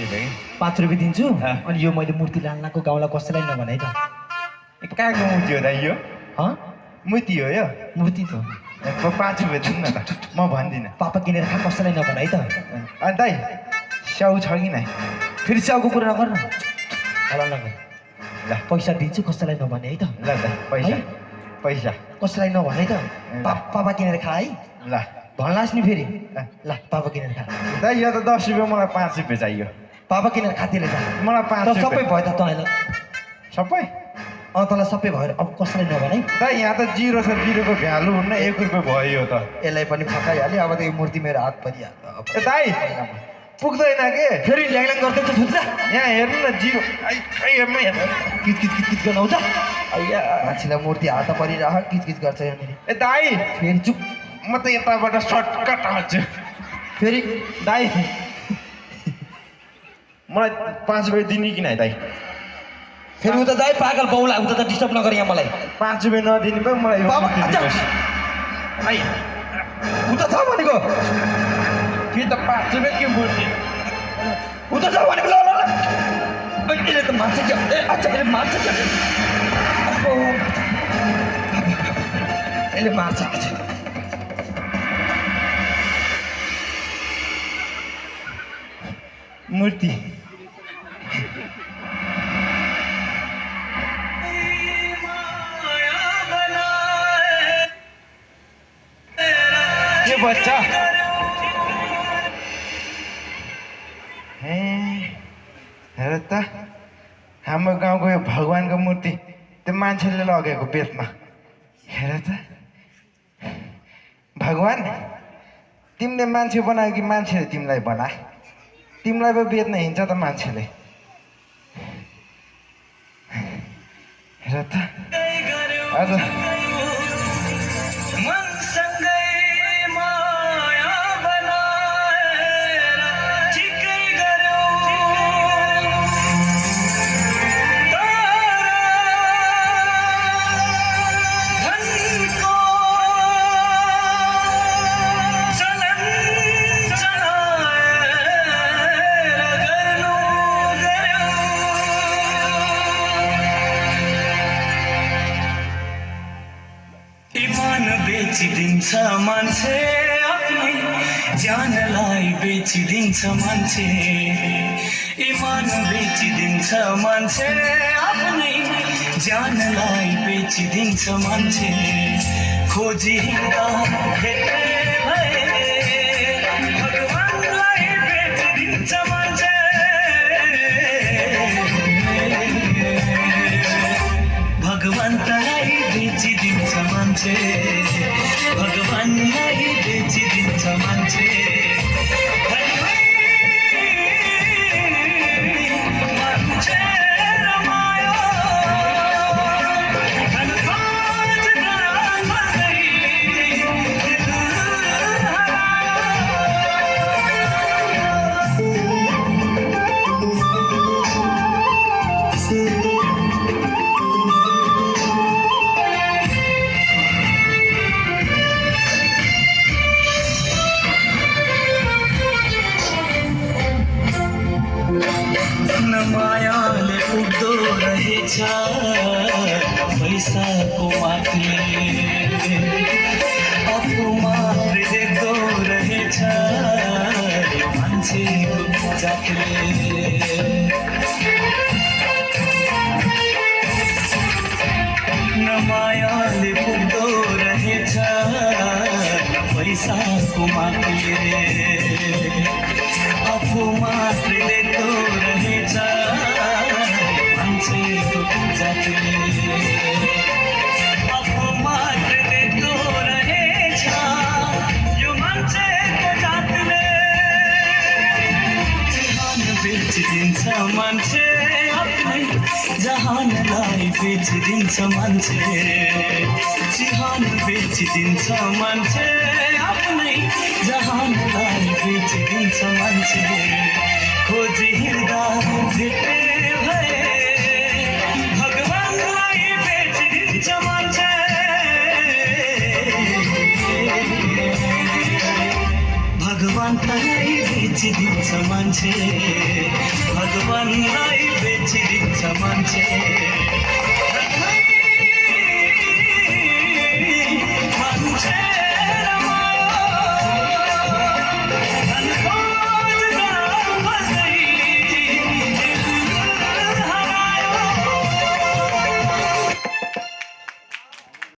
5 रुपियाँ दिन्छु अनि यो मैले मूर्ति लान्नाको गाउँलाई कसैलाई नभन है त कहाँको मूर्ति हो त यो मूर्ति हो यो मूर्ति त 5 रुपियाँ दिनु न त म भन्दिनँ पापा किनेर खा कसैलाई नभन है त अनि दाइ स्याउ छ कि नै फेरि स्याउको कुरा नगर न होला नगर ल पैसा दिन्छु कसैलाई नभने है त ल त पैसा पैसा कसैलाई नभन है त पापा किनेर खा है ल भन्लास् नि फेरि ल पापा किनेर खा दाइ यो त 10 रुपियाँ मलाई 5 रुपियाँ चाहियो पापा किनेर खातिर जा मलाई 5 रुपियाँ सबै भयो त तँलाई सबै तँलाई सबै भयो अब कसैलाई नभन है दाइ यहाँ त 0 छ 0 को भ्यालु हुन्न 1 रुपियाँ भयो यो त यसलाई पनि फकाइहाल्यो अब त यो मूर्ति मेरो हात परिहाल्यो ए दाइ पुग्दैन के फेरि ल्याङल्याङ गर्दै त छुट्छ यहाँ हेर्नु न 0 हेर्नु किच किच किच किच गर्न आउँछ अಯ್या मान्छेलाई मूर्ति हात परिरह किच किच गर्छ यहाँनिर ए दाइ फेरि चुप म त यताबाट सर्टकट हाल्छु फेरि दाइ मलाई 5 रुपियाँ दिने कि नै दाइ फेरि उता जाए पागल बाउला उता त डिस्टर्ब नगर यहाँ मलाई 5 रुपियाँ नदिने भए मलाई यो बाबा, मूर्ति दिनुहोस् आइ उता छ भनेको कि त 5 रुपियाँ के मूर्ति उता छ भनेको ल ल ल अहिले त मान्छ क्या ए अच्छा अहिले मार्छ क्या अहिले मार्छ आज मूर्ति के बच्चा हेर त हाम्रो गाउँको यो भगवान्को मूर्ति त्यो मान्छेले लगेको बेतमा हेर त भगवान् तिमीले मान्छे बनायो कि मान्छेले तिमीलाई बना तिमीलाई पो बेच्न हिँड्छ त मान्छेले हेर त आज बेचिदिन्छ मान्छे आफ्नै ज्यानलाई बेचिदिन्छ मान्छे इमान बेचिदिन्छ मान्छे आफ्नै ज्यानलाई बेचिदिन्छ मान्छे खोजी हिँड्दा भेटे भए भगवान्लाई बेचिदिन्छ मान्छे भगवन्तलाई बेचिदिन्छ मान्छे भगवान्लाई बेचिदिन्छ मान्छे मान्छे रमायो धनबाज गर्दै मायाले उठ्दो रहेछ पैसाको माथि आफू मात्र देख्दो रहेछ मान्छेको जातले न मायाले पुग्दो रहेछ पैसाको माथि आफू मात्र देख्दो रहेछ मान्छेको जातले आफू मात्र देख्दो रहेछ यो मान्छेको जातले जहान बेचिदिन्छ मान्छे आफ्नै जहानलाई बेचिदिन्छ मान्छे जहान बेचिदिन्छ मान्छे आफ्नै जहानलाई बेचिदिन्छ मान्छे खोजी हिँड्दा भेटे भए भगवान्लाई बेचिदिन्छ मान्छे भगवान्लाई बेचिदिन्छ मान्छे जहानलाई बेचिदिन्छ मान्छे